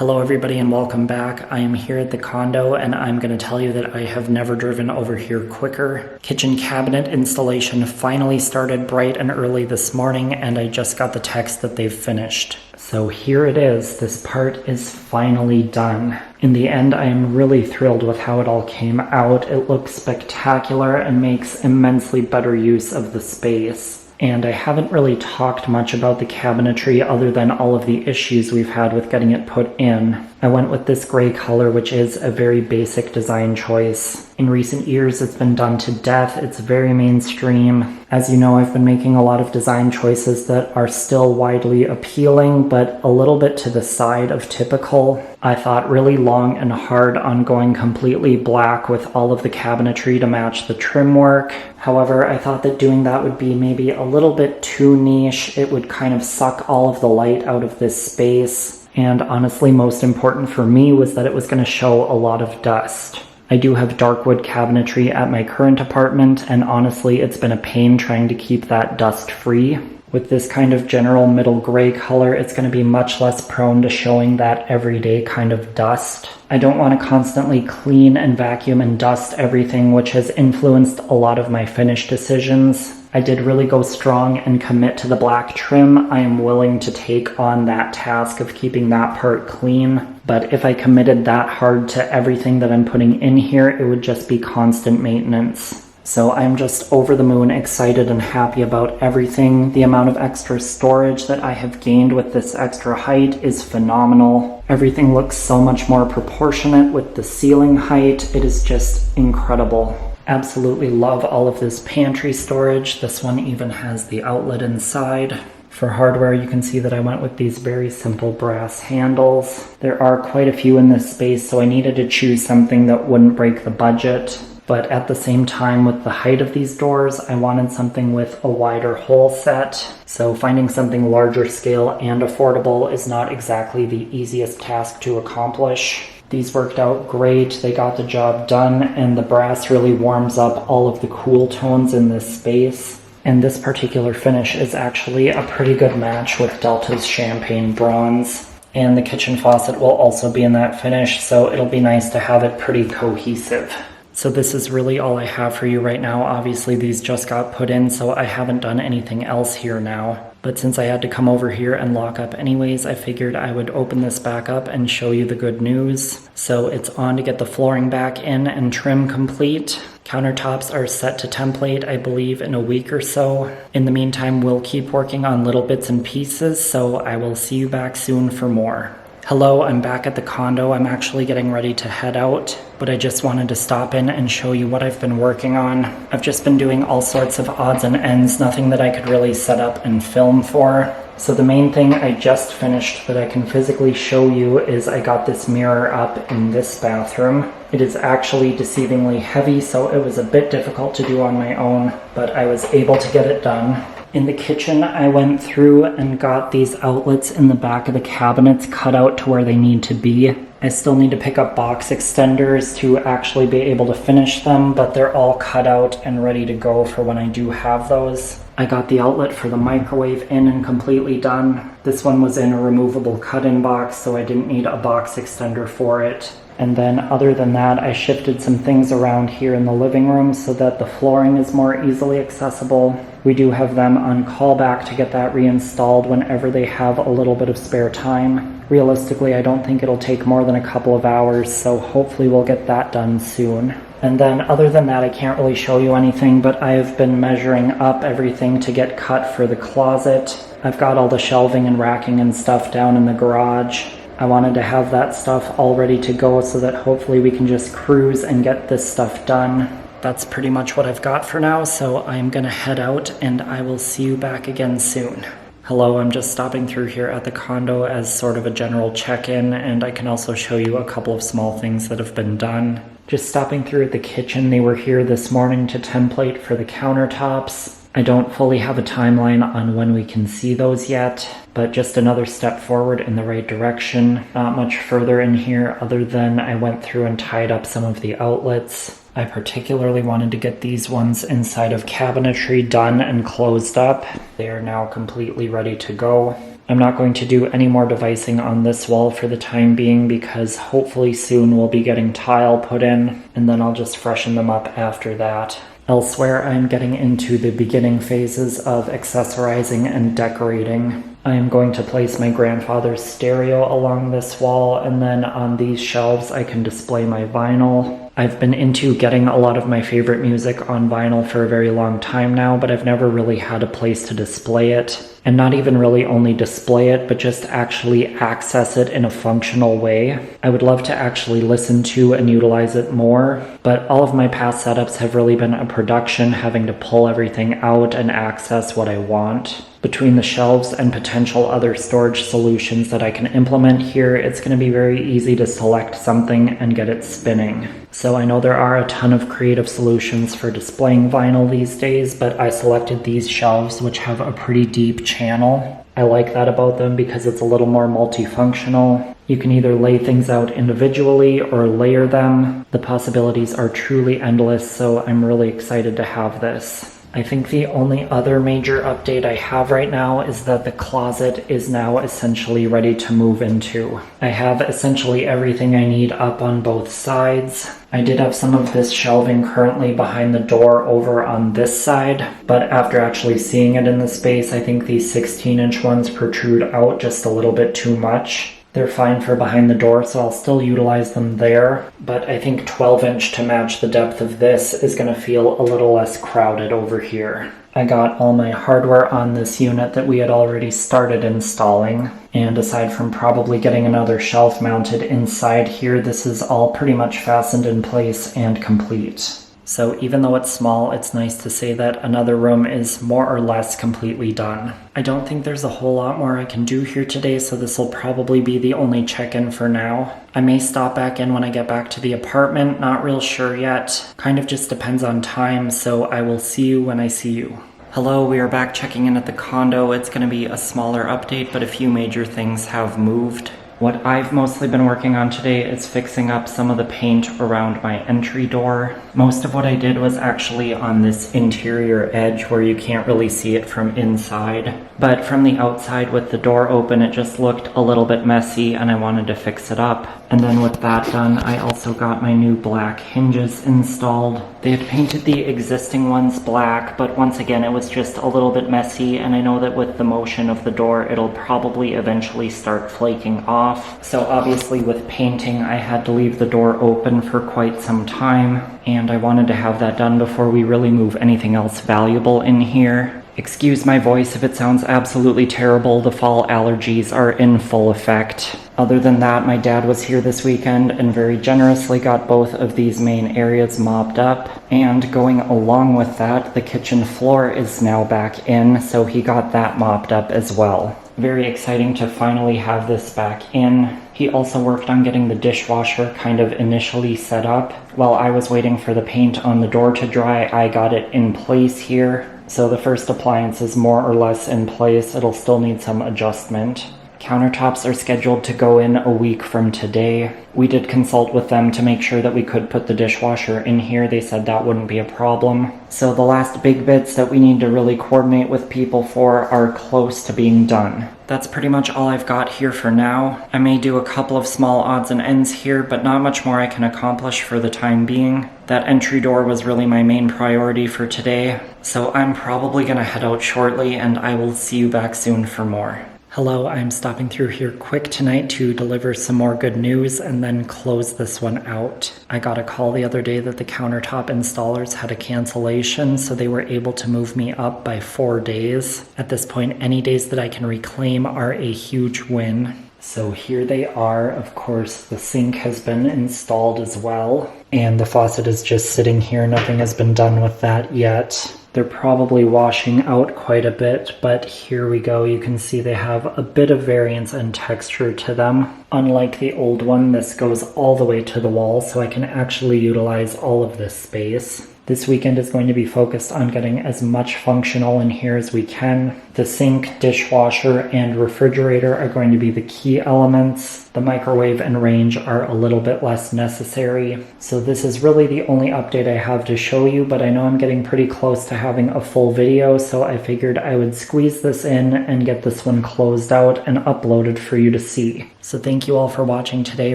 Hello everybody and welcome back. I am here at the condo and I'm going to tell you that I have never driven over here quicker. Kitchen cabinet installation finally started bright and early this morning and I just got the text that they've finished. So here it is. This part is finally done. In the end, I am really thrilled with how it all came out. It looks spectacular and makes immensely better use of the space. And I haven't really talked much about the cabinetry other than all of the issues we've had with getting it put in. I went with this gray color, which is a very basic design choice. In recent years, it's been done to death. It's very mainstream. As you know, I've been making a lot of design choices that are still widely appealing, but a little bit to the side of typical. I thought really long and hard on going completely black with all of the cabinetry to match the trim work. However, I thought that doing that would be maybe a little bit too niche. It would kind of suck all of the light out of this space. And honestly, most important for me was that it was going to show a lot of dust. I do have dark wood cabinetry at my current apartment, and honestly, it's been a pain trying to keep that dust free. With this kind of general middle gray color, it's going to be much less prone to showing that everyday kind of dust. I don't want to constantly clean and vacuum and dust everything, which has influenced a lot of my finish decisions. I did really go strong and commit to the black trim. I am willing to take on that task of keeping that part clean. But if I committed that hard to everything that I'm putting in here, it would just be constant maintenance. So I'm just over the moon excited and happy about everything. The amount of extra storage that I have gained with this extra height is phenomenal. Everything looks so much more proportionate with the ceiling height. It is just incredible. Absolutely love all of this pantry storage. This one even has the outlet inside. For hardware, you can see that I went with these very simple brass handles. There are quite a few in this space, so I needed to choose something that wouldn't break the budget. But at the same time, with the height of these doors, I wanted something with a wider hole set. So finding something larger scale and affordable is not exactly the easiest task to accomplish. These worked out great, they got the job done, and the brass really warms up all of the cool tones in this space. And this particular finish is actually a pretty good match with Delta's champagne bronze. And the kitchen faucet will also be in that finish, so it'll be nice to have it pretty cohesive. So this is really all I have for you right now. Obviously these just got put in, so I haven't done anything else here now. But since I had to come over here and lock up anyways, I figured I would open this back up and show you the good news. So it's on to get the flooring back in and trim complete. Countertops are set to template, I believe, in a week or so. In the meantime, we'll keep working on little bits and pieces, so I will see you back soon for more. Hello, I'm back at the condo. I'm actually getting ready to head out, but I just wanted to stop in and show you what I've been working on. I've just been doing all sorts of odds and ends, nothing that I could really set up and film for. So the main thing I just finished that I can physically show you is I got this mirror up in this bathroom. It is actually deceivingly heavy, so it was a bit difficult to do on my own, but I was able to get it done. In the kitchen, I went through and got these outlets in the back of the cabinets cut out to where they need to be. I still need to pick up box extenders to actually be able to finish them, but they're all cut out and ready to go for when I do have those. I got the outlet for the microwave in and completely done. This one was in a removable cut-in box, so I didn't need a box extender for it. And then other than that, I shifted some things around here in the living room so that the flooring is more easily accessible. We do have them on callback to get that reinstalled whenever they have a little bit of spare time. Realistically, I don't think it'll take more than a couple of hours, so hopefully we'll get that done soon. And then other than that, I can't really show you anything, but I have been measuring up everything to get cut for the closet. I've got all the shelving and racking and stuff down in the garage. I wanted to have that stuff all ready to go so that hopefully we can just cruise and get this stuff done. That's pretty much what I've got for now, so I'm gonna head out and I will see you back again soon. Hello, I'm just stopping through here at the condo as sort of a general check-in, and I can also show you a couple of small things that have been done. Just stopping through at the kitchen, they were here this morning to template for the countertops. I don't fully have a timeline on when we can see those yet, but just another step forward in the right direction. Not much further in here other than I went through and tied up some of the outlets. I particularly wanted to get these ones inside of cabinetry done and closed up. They are now completely ready to go. I'm not going to do any more devicing on this wall for the time being because hopefully soon we'll be getting tile put in, and then I'll just freshen them up after that. Elsewhere, I'm getting into the beginning phases of accessorizing and decorating. I am going to place my grandfather's stereo along this wall, and then on these shelves I can display my vinyl. I've been into getting a lot of my favorite music on vinyl for a very long time now, but I've never really had a place to display it. And not even really only display it, but just actually access it in a functional way. I would love to actually listen to and utilize it more, but all of my past setups have really been a production, having to pull everything out and access what I want. Between the shelves and potential other storage solutions that I can implement here, it's going to be very easy to select something and get it spinning. So I know there are a ton of creative solutions for displaying vinyl these days, but I selected these shelves which have a pretty deep channel. I like that about them because it's a little more multifunctional. You can either lay things out individually or layer them. The possibilities are truly endless, so I'm really excited to have this. I think the only other major update I have right now is that the closet is now essentially ready to move into. I have essentially everything I need up on both sides. I did have some of this shelving currently behind the door over on this side, but after actually seeing it in the space, I think these 16-inch ones protrude out just a little bit too much. They're fine for behind the door, so I'll still utilize them there, but I think 12-inch to match the depth of this is going to feel a little less crowded over here. I got all my hardware on this unit that we had already started installing, and aside from probably getting another shelf mounted inside here, this is all pretty much fastened in place and complete. So even though it's small, it's nice to say that another room is more or less completely done. I don't think there's a whole lot more I can do here today, so this will probably be the only check-in for now. I may stop back in when I get back to the apartment, not real sure yet. Kind of just depends on time, so I will see you when I see you. Hello, we are back checking in at the condo. It's going to be a smaller update, but a few major things have moved. What I've mostly been working on today is fixing up some of the paint around my entry door. Most of what I did was actually on this interior edge where you can't really see it from inside. But from the outside with the door open, it just looked a little bit messy and I wanted to fix it up. And then with that done, I also got my new black hinges installed. They had painted the existing ones black, but once again, it was just a little bit messy, and I know that with the motion of the door, it'll probably eventually start flaking off. So obviously with painting, I had to leave the door open for quite some time, and I wanted to have that done before we really move anything else valuable in here. Excuse my voice if it sounds absolutely terrible, the fall allergies are in full effect. Other than that, my dad was here this weekend and very generously got both of these main areas mopped up. And going along with that, the kitchen floor is now back in, so he got that mopped up as well. Very exciting to finally have this back in. He also worked on getting the dishwasher kind of initially set up. While I was waiting for the paint on the door to dry, I got it in place here. So the first appliance is more or less in place. It'll still need some adjustment. Countertops are scheduled to go in a week from today. We did consult with them to make sure that we could put the dishwasher in here. They said that wouldn't be a problem. So the last big bits that we need to really coordinate with people for are close to being done. That's pretty much all I've got here for now. I may do a couple of small odds and ends here, but not much more I can accomplish for the time being. That entry door was really my main priority for today, so I'm probably gonna head out shortly, and I will see you back soon for more. Hello, I'm stopping through here quick tonight to deliver some more good news and then close this one out. I got a call the other day that the Countertop installers had a cancellation, so they were able to move me up by 4 days. At this point, any days that I can reclaim are a huge win. So here they are. Of course, the sink has been installed as well, and the faucet is just sitting here. Nothing has been done with that yet. They're probably washing out quite a bit, but here we go. You can see they have a bit of variance and texture to them. Unlike the old one, this goes all the way to the wall, so I can actually utilize all of this space. This weekend is going to be focused on getting as much functional in here as we can. The sink, dishwasher, and refrigerator are going to be the key elements. The microwave and range are a little bit less necessary. So this is really the only update I have to show you, but I know I'm getting pretty close to having a full video, so I figured I would squeeze this in and get this one closed out and uploaded for you to see. So thank you all for watching today.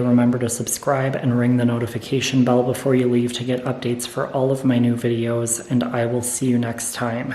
Remember to subscribe and ring the notification bell before you leave to get updates for all of my new videos, and I will see you next time.